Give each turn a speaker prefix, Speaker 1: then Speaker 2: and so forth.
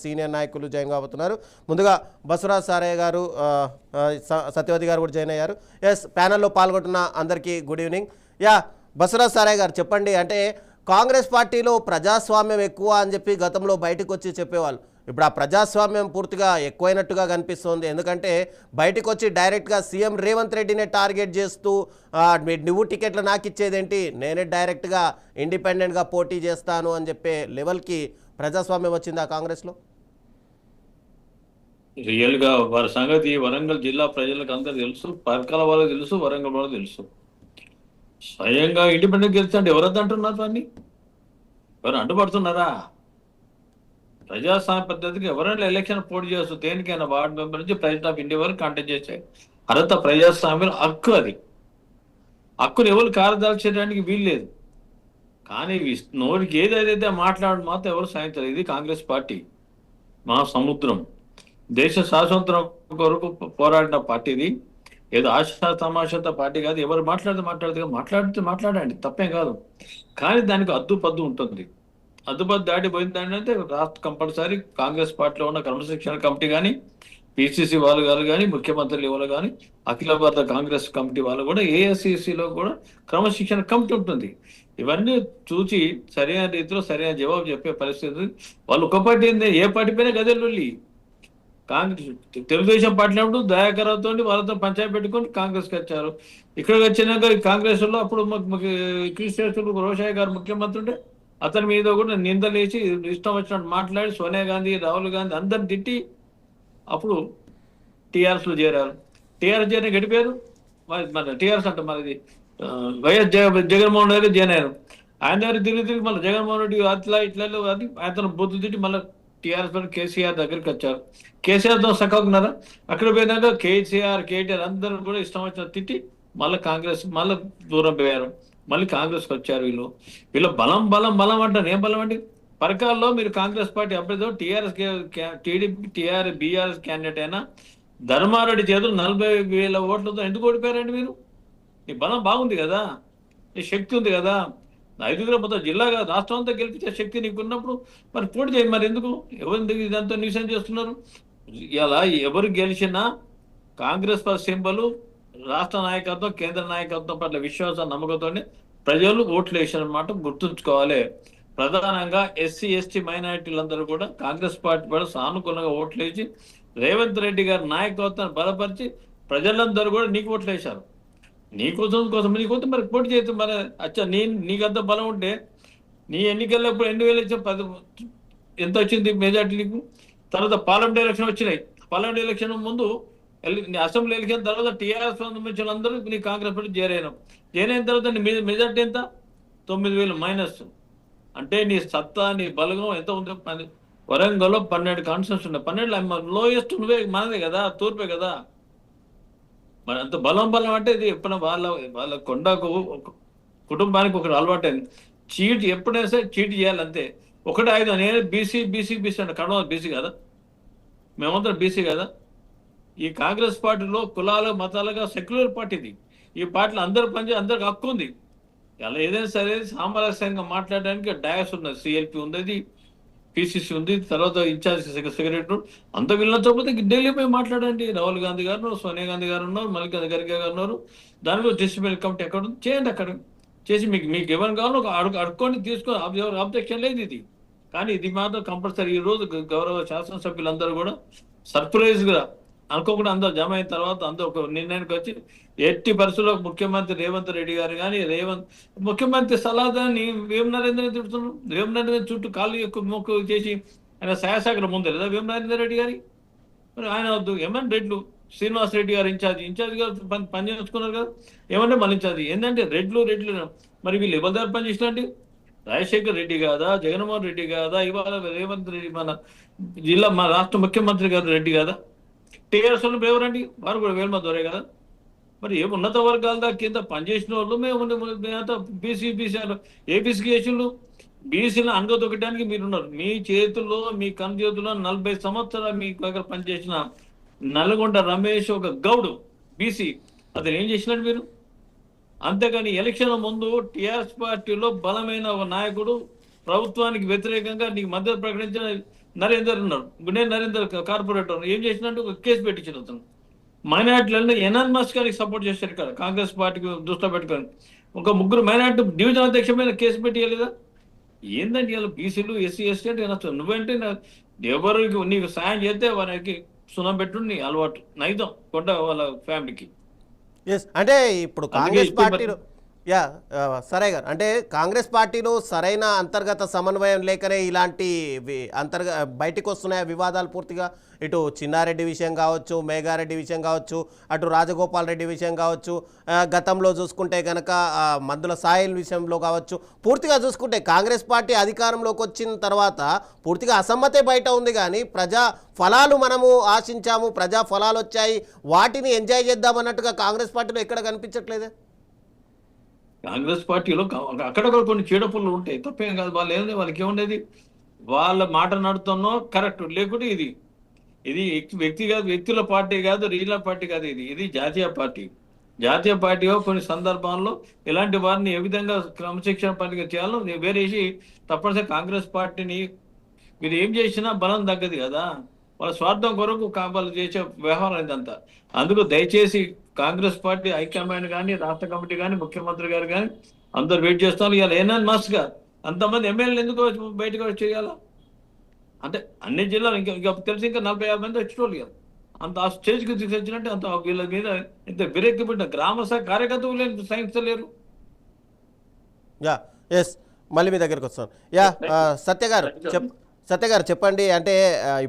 Speaker 1: Senior నాయకులు join కాబోతున్నారు. ముందుగా బసవరాజ్ సారయ్య గారు, సత్యవతి గారు కూడా జాయిన్ అయ్యారు. ఎస్, ప్యానెల్లో పాల్గొంటున్న అందరికీ గుడ్ ఈవినింగ్. బసవరాజ్ సారయ్య గారు చెప్పండి, అంటే కాంగ్రెస్ పార్టీలో ప్రజాస్వామ్యం ఎక్కువ అని చెప్పి గతంలో బయటకు వచ్చి చెప్పేవాళ్ళు. ఇప్పుడు ఆ ప్రజాస్వామ్యం పూర్తిగా ఎక్కువైనట్టుగా కనిపిస్తోంది. ఎందుకంటే బయటకు వచ్చి డైరెక్ట్గా సీఎం రేవంత్ రెడ్డినే టార్గెట్ చేస్తూ నువ్వు టికెట్లు నాకు ఇచ్చేదేంటి, నేనే డైరెక్ట్గా ఇండిపెండెంట్గా పోటీ చేస్తాను అని చెప్పే లెవెల్కి ప్రజాస్వామ్యం వచ్చింది ఆ కాంగ్రెస్లో.
Speaker 2: రియల్గా వారి సంగతి వరంగల్ జిల్లా ప్రజలకు అందరూ తెలుసు, పరకాల వాళ్ళకి తెలుసు, వరంగల్ వాళ్ళకి తెలుసు. స్వయంగా ఇండిపెండెంట్ గెలిచండి ఎవరైతే అంటున్నారు దాన్ని? ఎవరు అడ్డుపడుతున్నారా? ప్రజాస్వామ్య పద్ధతికి ఎవరైనా ఎలక్షన్ పోటీ చేస్తూ దేనికైనా వార్డు మెంబర్ నుంచి ప్రెసిడెంట్ ఆఫ్ ఇండియా వరకు కంటెక్ట్ చేసే అర్హత ప్రజాస్వామ్యం హక్కు. అది హక్కును ఎవరు కారదాల్చేయడానికి వీల్లేదు. కానీ నోటికి ఏదైతే మాట్లాడడం మాత్రం ఎవరు సాధించారు. ఇది కాంగ్రెస్ పార్టీ మహాసముద్రం. దేశ స్వాతంత్రం కొరకు పోరాడిన పార్టీది. ఏదో ఆశా తమాషత పార్టీ కాదు. ఎవరు మాట్లాడితే మాట్లాడండి, తప్పేం కాదు. కానీ దానికి అద్దుపద్దు ఉంటుంది. అద్దుపద్దు దాటిపోయింది అంటే రాష్ట్ర కంపల్సరీ కాంగ్రెస్ పార్టీలో ఉన్న క్రమశిక్షణ కమిటీ కానీ, పిసిసి వాళ్ళు కానీ, ముఖ్యమంత్రి లెవెల్ కానీ, అఖిల భారత కాంగ్రెస్ కమిటీ వాళ్ళు కూడా, ఏఐసిసిలో కూడా క్రమశిక్షణ కమిటీ ఉంటుంది. ఇవన్నీ చూసి సరైన రీతిలో సరైన జవాబు చెప్పే పరిస్థితి. వాళ్ళు ఒక పార్టీ ఏ పార్టీ పైన గదెల్లుల్లి. కాంగ్రెస్ తెలుగుదేశం పార్టీనప్పుడు దయాకర్తో వాళ్ళతో పంచాయతీ పెట్టుకొని కాంగ్రెస్కి వచ్చారు. ఇక్కడికి వచ్చినాక కాంగ్రెస్ లో అప్పుడు క్రిస్టియన్ రోషయ్య గారు ముఖ్యమంత్రి ఉంటే అతని మీద కూడా నిందలేసి ఇష్టం వచ్చినట్టు మాట్లాడి సోనియా గాంధీ, రాహుల్ గాంధీ అందరిని తిట్టి అప్పుడు టీఆర్ఎస్ లో చేరారు. టీఆర్ఎస్ చేరిన గడిపారు. మన టీఆర్ఎస్ అంటే మనది వైఎస్ జగన్మోహన్ రెడ్డి జాయిన్ అయ్యారు. ఆయన దగ్గర తిరిగి మళ్ళీ జగన్మోహన్ రెడ్డి అట్లా ఇట్లా అది ఆయన బొద్దు తిట్టి మళ్ళీ టీఆర్ఎస్ లో కేసీఆర్ దగ్గరికి వచ్చారు. కేసీఆర్తో సక్కకున్నారా? అక్కడ పోయినాక కేసీఆర్, కేటీఆర్ అందరూ కూడా ఇష్టం వచ్చిన తిట్టి మళ్ళీ కాంగ్రెస్ మళ్ళీ దూరం పోయారు. మళ్ళీ కాంగ్రెస్కి వచ్చారు. వీళ్ళు బలం బలం బలం అంటారు. ఏం బలం అండి? పరకాల్లో మీరు కాంగ్రెస్ పార్టీ అభ్యర్థి టీఆర్ఎస్ బీఆర్ఎస్ క్యాండిడేట్ అయినా ధర్మారెడ్డి చేతులు 40,000 ఓట్లతో ఎందుకు ఓడిపోయారండి మీరు? ఈ బలం బాగుంది కదా, ఈ శక్తి ఉంది కదా. 5 మొత్తం జిల్లాగా రాష్ట్రం అంతా గెలిపించే శక్తి నీకు ఉన్నప్పుడు మరి పోటీ చేయండి. మరి ఎందుకు ఎవరు ఇదంతా న్యూసెన్స్ చేస్తున్నారు? ఇలా ఎవరు గెలిచినా కాంగ్రెస్ పార్టీ సింబల్ రాష్ట్ర నాయకత్వం, కేంద్ర నాయకత్వం పట్ల విశ్వాసం, నమ్మకంతోనే ప్రజలు ఓట్లు వేసారన్నమాట. గుర్తుంచుకోవాలి. ప్రధానంగా ఎస్సీ, ఎస్టీ, మైనారిటీలందరూ కూడా కాంగ్రెస్ పార్టీ పట్ల సానుకూలంగా ఓట్లు వేసి రేవంత్ రెడ్డి గారి నాయకత్వాన్ని బలపరిచి ప్రజలందరూ కూడా నీకు ఓట్లు వేశారు. నీకోసం మరి పోటీ చేస్తే మరి అచ్చా నీకంత బలం ఉంటే నీ ఎన్నికల్లో ఇప్పుడు 2010 ఎంత వచ్చింది మెజార్టీ నీకు? తర్వాత పార్లమెంట్ ఎలక్షన్ వచ్చినాయి. పార్లమెంట్ ఎలక్షన్ ముందు అసెంబ్లీ ఎలక్షన్ తర్వాత టీఆర్ఎస్ సంబంధించిన అందరూ నీ కాంగ్రెస్ పార్టీ జాయిన్ అయిన తర్వాత నీ మెజార్టీ ఎంత? 9,000 మైనస్. అంటే నీ సత్తా, నీ బలగం ఎంత ఉంది? వరంగల్లో 12 కాన్స్టిట్యూన్స్ ఉన్నాయి. 12 లోయెస్ట్ నువ్వే, మనదే కదా, తూర్పే కదా. మరి అంత బలం అంటే ఇది ఎప్పుడైనా వాళ్ళ కొండకు కుటుంబానికి ఒకటి అలవాటైంది. చీట్ ఎప్పుడైనా సరే చీట్ చేయాలంతే. ఒకటే ఆయుధం. నేను బీసీ అంటే కడవ బీసీ కదా, మేమంతా బీసీ కదా. ఈ కాంగ్రెస్ పార్టీలో కులాలు మతాలుగా సెక్యులర్ పార్టీది. ఈ పార్టీలో అందరూ అందరికి హక్కు ఉంది. అలా ఏదైనా సరే సామరస్యంగా మాట్లాడడానికి డయాస్ ఉన్నది. సిఎల్పి ఉంది, పిసిసి ఉంది, తర్వాత ఇన్ఛార్జ్ సెక్రటరీ అంత వీళ్ళతో ఢిల్లీ పోయి మాట్లాడండి. రాహుల్ గాంధీ గారు, సోనియా గాంధీ గారు ఉన్నారు, మల్లికార్జున ఖర్గే గారు ఉన్నారు. దానిలో డిసిప్లిన్ కమిటీ ఎక్కడ ఉంది చేయండి. అక్కడ చేసి మీకు ఎవరిని కావాలో అడుక్కొని తీసుకొని ఆబ్జెక్షన్ లేదు ఇది. కానీ ఇది మాత్రం కంపల్సరీ. ఈ రోజు గౌరవ శాసనసభ్యులందరూ కూడా సర్ప్రైజ్ గా అనుకోకుండా అందరూ జమ అయిన తర్వాత అందరూ ఒక నిర్ణయానికి వచ్చి ఎట్టి పరిస్థితుల్లో ముఖ్యమంత్రి రేవంత్ రెడ్డి గారు కానీ ముఖ్యమంత్రి సలహాదాన్ని వేం నరేంద్ర తిడుతున్నారు. వేం నరేంద్ర చుట్టూ కాళ్ళు మొక్కు చేసి ఆయన శాసకుల ముందే లేదా వేం నరేంద్ర రెడ్డి గారి? మరి ఆయన వద్దు. ఏమన్నా రెడ్లు శ్రీనివాస్ రెడ్డి గారు ఇన్ఛార్జ్ గారు పనిచేసుకున్నారు కదా, ఏమంటే మళ్ళీ ఇన్ఛార్జ్ ఏంటంటే రెడ్లు. మరి వీళ్ళు ఎవరి దగ్గర పనిచేసినట్టు? రాజశేఖర్ రెడ్డి కాదా, జగన్మోహన్ రెడ్డి కాదా, ఇవాళ రేవంత్ రెడ్డి మన రాష్ట్ర ముఖ్యమంత్రి గారు రెడ్డి కాదా? టీఆర్ఎస్ వాళ్ళు ఎవరండి? వారు కూడా వేలమ దొరే కదా. మరి ఏ ఉన్నత వర్గాల దాకా కింద పనిచేసిన వాళ్ళు మేమంతా బీసీ ఏపీసీకి వేసిండు. బీసీలను అంగదొక్కడానికి మీరున్నారు. మీ చేతుల్లో, మీ కన్ను చేతుల్లో 40 సంవత్సరాలు మీ దగ్గర పనిచేసిన నల్గొండ రమేష్ ఒక గౌడు బీసీ, అతను ఏం చేసినాడు మీరు? అంతేగాని ఎలక్షన్ ముందు టీఆర్ఎస్ పార్టీలో బలమైన ఒక నాయకుడు ప్రభుత్వానికి వ్యతిరేకంగా నీకు మద్దతు ప్రకటించిన నరేందర్ ఉన్నారు, గుండె నరేందర్ కార్పొరేటర్ ఏం చేసినట్టు ఒక కేసు పెట్టించారు అతను. మైనార్టీలను ఎనానిమస్ గారికి సపోర్ట్ చేశారు ఇక్కడ కాంగ్రెస్ పార్టీకి దృష్టిలో పెట్టుకొని. ఒక ముగ్గురు మైనార్టీ డివిజన్ అధ్యక్ష మీద కేసు పెట్టియలేదా? ఏందండి ఇలా బీసీలు ఎస్సీ ఎస్టీ అంటే నచ్చదు. నువ్వంటే ఎవరికి నీకు సాయం చేస్తే వారికి సున్నం పెట్టు నీ అలవాటు నైతం కొండ వాళ్ళ ఫ్యామిలీకి.
Speaker 1: ఎస్, అంటే ఇప్పుడు
Speaker 2: అందుకే
Speaker 1: కాంగ్రెస్
Speaker 2: ఇప్పుడు
Speaker 1: పార్టీలో యా సరే గారు, అంటే కాంగ్రెస్ పార్టీలో సరైన అంతర్గత సమన్వయం లేకనే ఇలాంటి బయటికి వస్తున్నాయి వివాదాలు పూర్తిగా. ఇటు చిన్నారెడ్డి విషయం కావచ్చు, మేఘారెడ్డి విషయం కావచ్చు, అటు రాజగోపాల్ రెడ్డి విషయం కావచ్చు, గతంలో చూసుకుంటే కనుక మందుల సాయిల్ విషయంలో కావచ్చు. పూర్తిగా చూసుకుంటే కాంగ్రెస్ పార్టీ అధికారంలోకి వచ్చిన తర్వాత పూర్తిగా అసమ్మతే బయట ఉంది, కానీ ప్రజా ఫలాలు మనము ఆశించాము, ప్రజా ఫలాలు వచ్చాయి, వాటిని ఎంజాయ్ చేద్దామన్నట్టుగా కాంగ్రెస్ పార్టీలో ఎక్కడ కనిపించట్లేదే.
Speaker 2: కాంగ్రెస్ పార్టీలో అక్కడక్కడ కొన్ని చీడపుళ్ళు ఉంటాయి, తప్పేం కాదు. వాళ్ళు ఏంది, వాళ్ళకి ఏముండేది, వాళ్ళ మాట నడుతున్నో కరెక్ట్, లేకుంటే ఇది ఇది వ్యక్తుల పార్టీ కాదు, రీజనల్ పార్టీ కాదు, ఇది జాతీయ పార్టీ. జాతీయ పార్టీలో కొన్ని సందర్భాల్లో ఇలాంటి వారిని ఏ విధంగా క్రమశిక్షణ పనిగా చేయాలో వేరేసి తప్పనిసరి కాంగ్రెస్ పార్టీని మీరు ఏం చేసినా బలం తగ్గదు కదా. వాళ్ళ స్వార్థం కొరకు వాళ్ళు చేసే వ్యవహారం ఇదంతా. అందుకు దయచేసి కాంగ్రెస్ పార్టీ హైకమాండ్ కానీ, రాష్ట్ర కమిటీ కానీ, ముఖ్యమంత్రి గారు కానీ అందరు వెయిట్ చేస్తాను. ఇవాళ ఎనానిమస్ గా అంతమంది ఎమ్మెల్యేలు ఎందుకు బయటకు వచ్చి చేయాలా? అంటే అన్ని జిల్లాలు ఇంకా తెలిసి ఇంకా 40-50 మంది వచ్చేటోళ్ళు ఇవ్వాలి. అంత ఆ స్టేజ్కి తీసుకొచ్చినట్టే అంత వీళ్ళ మీద ఇంత విరేక్కిపడిన గ్రామ కార్యకర్తలు లేని సైన్స్ లేరు.
Speaker 1: యా ఎస్, మళ్ళీ మీ దగ్గరికి వస్తాను. యా సత్య గారు చెప్పండి. అంటే ఇప్పుడు